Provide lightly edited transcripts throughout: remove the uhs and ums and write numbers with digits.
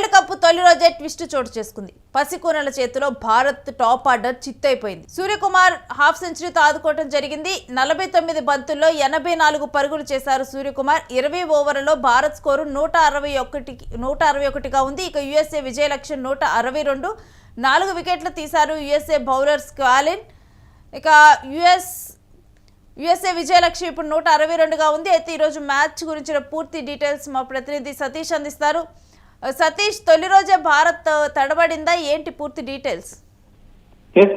World cup తొలి రోజే twist చోటు చేసుకుంది. పసికూనల చేతిలో భారత్ టాప్ ఆర్డర్ చిత్తైపోయింది. సూర్యకుమార్ హాఫ్ సెంచరీతో ఆదుకోవడం జరిగింది. 49 బంతుల్లో 84 పరుగులు చేశారు సూర్యకుమార్. 20 ఓవర్లలో భారత్ స్కోరు 161గా ఉంది. ఇక యుఎస్ఏ విజయ లక్ష్యం 162. 4 వికెట్లు తీశారు యుఎస్ఏ బౌలర్ స్క్వాలిన్. ఇక యుఎస్ఏ విజయ లక్ష్యం ఇప్పుడు 162గా ఉంది. అయితే ఈరోజు మ్యాచ్ గురించిన పూర్తి డీటెయిల్స్ మా ప్రతినిధి సతీష్ అందిస్తారు. సతీష్, తొలి రోజే భారత్ తడబడిందా, ఏంటి పూర్తి డీటెయిల్స్?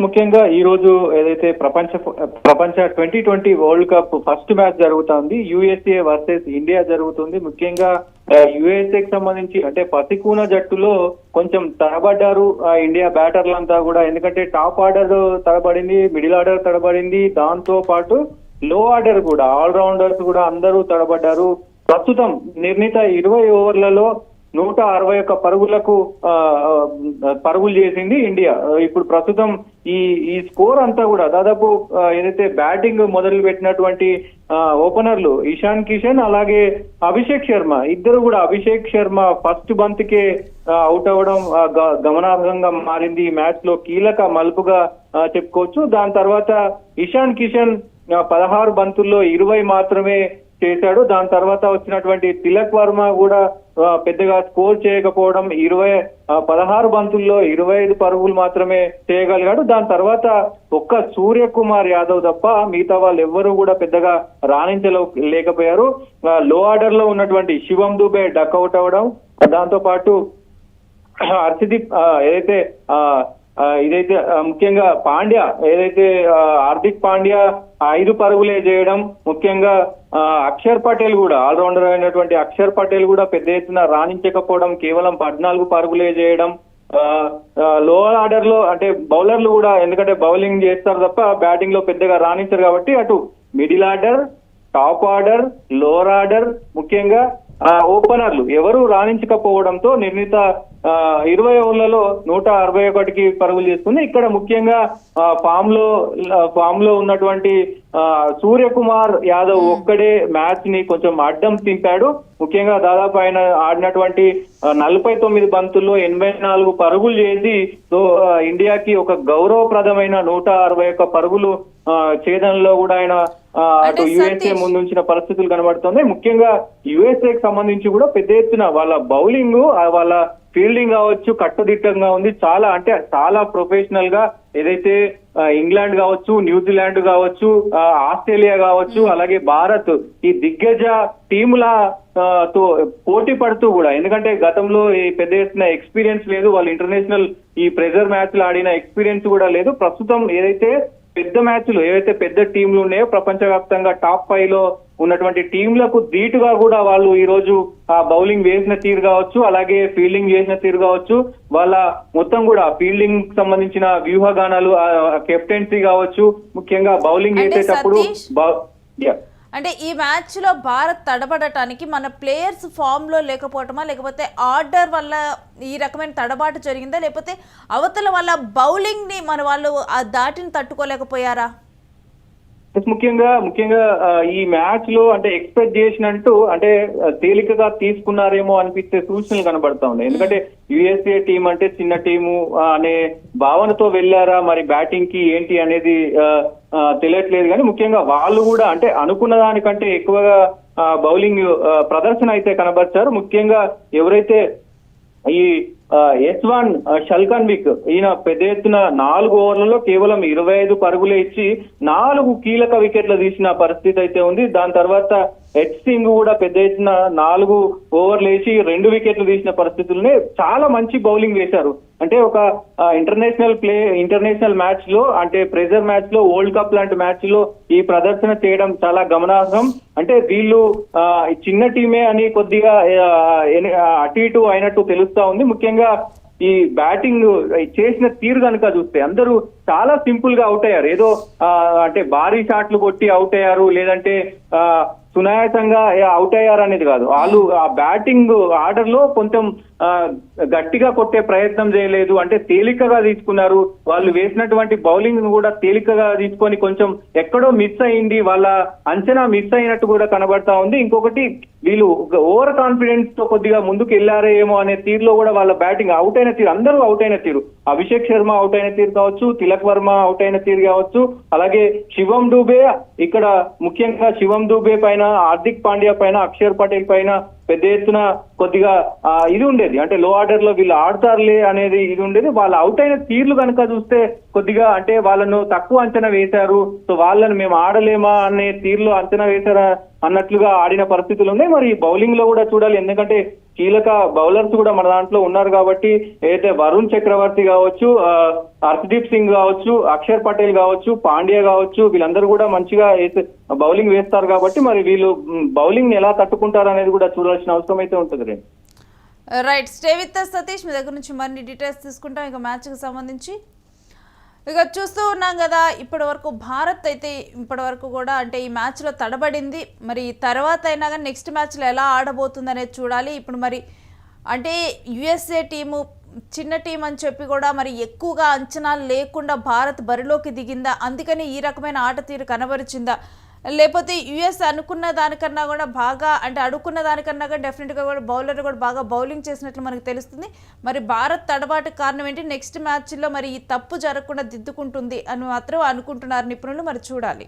ముఖ్యంగా ఈ రోజు ఏదైతే ప్రపంచ 2020 వరల్డ్ కప్ ఫస్ట్ మ్యాచ్ జరుగుతుంది, యుఎస్ఏ వర్సెస్ ఇండియా జరుగుతుంది. ముఖ్యంగా యుఎస్ఏకి సంబంధించి అంటే పసికూన జట్టులో కొంచెం తడబడ్డారు ఇండియా బ్యాటర్లంతా కూడా. ఎందుకంటే టాప్ ఆర్డర్ తడబడింది, మిడిల్ ఆర్డర్ తడబడింది, దాంతో పాటు లో ఆర్డర్ కూడా ఆల్రౌండర్స్ కూడా అందరూ తడబడ్డారు. ప్రస్తుతం నిర్ణీత 20 ఓవర్లలో 161 పరుగులకు పరుగులు చేసింది ఇండియా. ఇప్పుడు ప్రస్తుతం ఈ స్కోర్ అంతా కూడా దాదాపు ఏదైతే బ్యాటింగ్ మొదలు పెట్టినటువంటి ఓపెనర్లు ఇషాన్ కిషన్ అలాగే అభిషేక్ శర్మ ఇద్దరు కూడా, అభిషేక్ శర్మ ఫస్ట్ బంత్ కే అవుట్ అవ్వడం గమనార్హంగా మారింది. ఈ మ్యాచ్ లో కీలక మలుపుగా చెప్పుకోవచ్చు. దాని తర్వాత ఇషాన్ కిషన్ 16 బంతుల్లో 20 మాత్రమే చేశాడు. దాని తర్వాత వచ్చినటువంటి తిలక్ వర్మ కూడా పెద్దగా స్కోర్ చేయకపోవడం, 16 బంతుల్లో 25 పరుగులు మాత్రమే చేయగలిగాడు. దాని తర్వాత ఒక్క సూర్యకుమార్ యాదవ్ తప్ప మిగతా వాళ్ళు ఎవ్వరూ కూడా పెద్దగా రాణించలేకపోయారు. లో ఆర్డర్ లో ఉన్నటువంటి శివం దుబే డక్అవుట్ అవ్వడం, దాంతో పాటు హర్షదీప్ ఇదైతే ముఖ్యంగా పాండ్యా హార్దిక్ పాండ్యా 5 పరుగులే చేయడం. ముఖ్యంగా అక్షర్ పటేల్ కూడా ఆల్రౌండర్ అయినటువంటి అక్షర్ పటేల్ కూడా పెద్ద ఎత్తున రాణించకపోవడం, కేవలం 14 పరుగులే చేయడం. లో ఆర్డర్ లో అంటే బౌలర్లు కూడా, ఎందుకంటే బౌలింగ్ చేస్తారు తప్ప బ్యాటింగ్ లో పెద్దగా రాణించరు కాబట్టి అటు middle order, top order, lower order, ముఖ్యంగా ఓపెనర్లు ఎవరు రాణించకపోవడంతో నిర్ణీత 20 ఓవర్లలో 161కి పరుగులు చేసుకుంది. ఇక్కడ ముఖ్యంగా ఫామ్ లో ఉన్నటువంటి సూర్యకుమార్ యాదవ్ ఒక్కడే మ్యాచ్ ని కొంచెం అడ్డం తింపాడు. ముఖ్యంగా దాదాపు ఆయన ఆడినటువంటి 49 బంతుల్లో 84 పరుగులు చేసి ఇండియాకి ఒక గౌరవప్రదమైన 161 పరుగులు ఛేదనలో కూడా ఆయన అటు యుఎస్ఏ ముందుంచిన పరిస్థితులు కనబడుతున్నాయి. ముఖ్యంగా యుఎస్ఏకి సంబంధించి కూడా పెద్ద ఎత్తున వాళ్ళ బౌలింగ్, వాళ్ళ ఫీల్డింగ్ కావచ్చు కట్టుదిట్టంగా ఉంది. చాలా ప్రొఫెషనల్ గా ఏదైతే ఇంగ్లాండ్ కావచ్చు, న్యూజిలాండ్ కావచ్చు, ఆస్ట్రేలియా కావచ్చు, అలాగే భారత్ ఈ దిగ్గజ టీముల తో పోటీ పడుతూ కూడా, ఎందుకంటే గతంలో ఈ పెద్ద ఎత్తున ఎక్స్పీరియన్స్ లేదు, వాళ్ళు ఇంటర్నేషనల్ ఈ ప్రెజర్ మ్యాచ్లు ఆడిన ఎక్స్పీరియన్స్ కూడా లేదు. ప్రస్తుతం ఏదైతే పెద్ద మ్యాచ్లు ఏవైతే పెద్ద టీంలు ఉన్నాయో ప్రపంచవ్యాప్తంగా టాప్ 5 లో ఉన్నటువంటి టీంలకు ధీటుగా కూడా వాళ్ళు ఈ రోజు బౌలింగ్ వేసిన తీరు కావచ్చు, అలాగే ఫీల్డింగ్ చేసిన తీరు కావచ్చు, వాళ్ళ మొత్తం కూడా ఫీల్డింగ్ సంబంధించిన వ్యూహగానాలు, కెప్టెన్సీ కావచ్చు, ముఖ్యంగా బౌలింగ్ చేసేటప్పుడు అంటే ఈ మ్యాచ్ లో భారత్ తడబడటానికి మన ప్లేయర్స్ ఫామ్ లో లేకపోవటమా, లేకపోతే ఆర్డర్ వల్ల ఈ రకమైన తడబాటు జరిగిందా, లేకపోతే అవతల వల్ల బౌలింగ్ ని మన వాళ్ళు ఆ దాటిని తట్టుకోలేకపోయారా? ముఖ్యంగా ఈ మ్యాచ్ లో అంటే ఎక్స్పెక్ట్ చేసినట్టు అంటే తేలికగా తీసుకున్నారేమో అనిపించే సూచనలు కనబడతా ఉన్నాయి. ఎందుకంటే యుఎస్ఏ టీం అంటే చిన్న టీము అనే భావనతో వెళ్ళారా, మరి బ్యాటింగ్ కి ఏంటి అనేది తెలియట్లేదు. కానీ ముఖ్యంగా వాళ్ళు కూడా అంటే అనుకున్న దానికంటే ఎక్కువగా బౌలింగ్ ప్రదర్శన అయితే కనబరిచారు. ముఖ్యంగా ఎవరైతే ఈ యశ్వాన్ షల్కన్విక్ ఈయన పెద్ద ఎత్తున 4 ఓవర్లలో కేవలం 25 పరుగులే ఇచ్చి 4 కీలక వికెట్లు తీసిన పరిస్థితి అయితే ఉంది. దాని తర్వాత హెచ్ సింగ్ కూడా పెద్ద ఎత్తున 4 ఓవర్లు వేసి 2 వికెట్లు తీసిన పరిస్థితుల్ని చాలా మంచి బౌలింగ్ వేశారు. అంటే ఒక ఇంటర్నేషనల్ మ్యాచ్ లో, అంటే ప్రెజర్ మ్యాచ్ లో, వరల్డ్ కప్ లాంటి మ్యాచ్ లో ఈ ప్రదర్శన చేయడం చాలా గమనార్హం. అంటే వీళ్ళు చిన్న టీమే అని కొద్దిగా అటు ఇటు అయినట్టు తెలుస్తా ఉంది. ముఖ్యంగా ఈ బ్యాటింగ్ చేసిన తీరు కనుక చూస్తే అందరూ చాలా సింపుల్ గా అవుట్ అయ్యారు. ఏదో అంటే భారీ షాట్లు కొట్టి అవుట్ అయ్యారు, లేదంటే సునాయాసంగా అవుట్ అయ్యారు అనేది కాదు, వాళ్ళు ఆ బ్యాటింగ్ ఆర్డర్ లో కొంచెం గట్టిగా కొట్టే ప్రయత్నం చేయలేదు, అంటే తేలికగా తీసుకున్నారు. వాళ్ళు వేసినటువంటి బౌలింగ్ ను కూడా తేలికగా తీసుకొని కొంచెం ఎక్కడో మిస్ అయింది, వాళ్ళ అంచనా మిస్ అయినట్టు కూడా కనబడతా ఉంది. ఇంకొకటి వీళ్ళు ఓవర్ కాన్ఫిడెన్స్ తో కొద్దిగా ముందుకు వెళ్ళారేమో అనే తీరులో కూడా వాళ్ళ బ్యాటింగ్ అవుట్ అయిన తీరు, అందరూ అవుట్ అయిన తీరు, అభిషేక్ శర్మ అవుట్ అయిన తీరు కావచ్చు, తిలక్ వర్మ అవుట్ అయిన తీరు కావచ్చు, అలాగే శివం దూబే, ఇక్కడ ముఖ్యంగా శివం దూబే పైన, హార్దిక్ పాండ్యా పైన, అక్షర్ పటేల్ పైన పెద్ద ఎత్తున కొద్దిగా ఇది ఉండేది, అంటే లో ఆర్డర్ లో వీళ్ళు ఆడతారులే అనేది ఇది ఉండేది. వాళ్ళు అవుట్ అయిన తీర్లు కనుక చూస్తే కొద్దిగా అంటే వాళ్ళను తక్కువ అంచనా వేశారు, సో వాళ్ళని మేము ఆడలేమా అనే తీరులో అంచనా వేశారా అన్నట్లుగా ఆడిన పరిస్థితులు ఉన్నాయి. మరి బౌలింగ్ లో కూడా చూడాలి, ఎందుకంటే కీలక బౌలర్స్ కూడా మన దాంట్లో ఉన్నారు కాబట్టి, ఏదైతే వరుణ్ చక్రవర్తి కావచ్చు, హర్షదీప్ సింగ్ కావచ్చు, అక్షర్ పటేల్ కావచ్చు, పాండ్యా కావచ్చు, వీళ్ళందరూ కూడా మంచిగా బౌలింగ్ వేస్తారు కాబట్టి మరి వీళ్ళు బౌలింగ్ ఎలా తట్టుకుంటారు అనేది కూడా చూడాల్సిన అవసరం అయితే ఉంటుంది. రైట్, స్టే విత్ సతీష్, మీ దగ్గర నుంచి మరిన్ని డీటెయిల్స్ తీసుకుంటాం ఇక మ్యాచ్కి సంబంధించి. ఇక చూస్తూ ఉన్నాం కదా, ఇప్పటి వరకు భారత్ అయితే ఇప్పటి వరకు కూడా అంటే ఈ మ్యాచ్లో తడబడింది. మరి తర్వాత అయినా కానీ నెక్స్ట్ మ్యాచ్లో ఎలా ఆడబోతుంది అనేది చూడాలి. ఇప్పుడు మరి అంటే యుఎస్ఏ టీము చిన్న టీం అని చెప్పి కూడా మరి ఎక్కువగా అంచనాలు లేకుండా భారత్ బరిలోకి దిగిందా, అందుకని ఈ రకమైన ఆట తీరు కనబరిచిందా, లేకపోతే యుఎస్ అనుకున్న దానికన్నా కూడా బాగా అంటే అడుక్కున్న దానికన్నా కూడా డెఫినెట్గా కూడా బౌలర్ కూడా బాగా బౌలింగ్ చేసినట్లు మనకు తెలుస్తుంది. మరి భారత్ తడబాటుకు కారణం ఏంటి, నెక్స్ట్ మ్యాచ్లో మరి ఈ తప్పు జరగకుండా దిద్దుకుంటుంది అని మాత్రం అనుకుంటున్నారు నిపుణులు. మరి చూడాలి.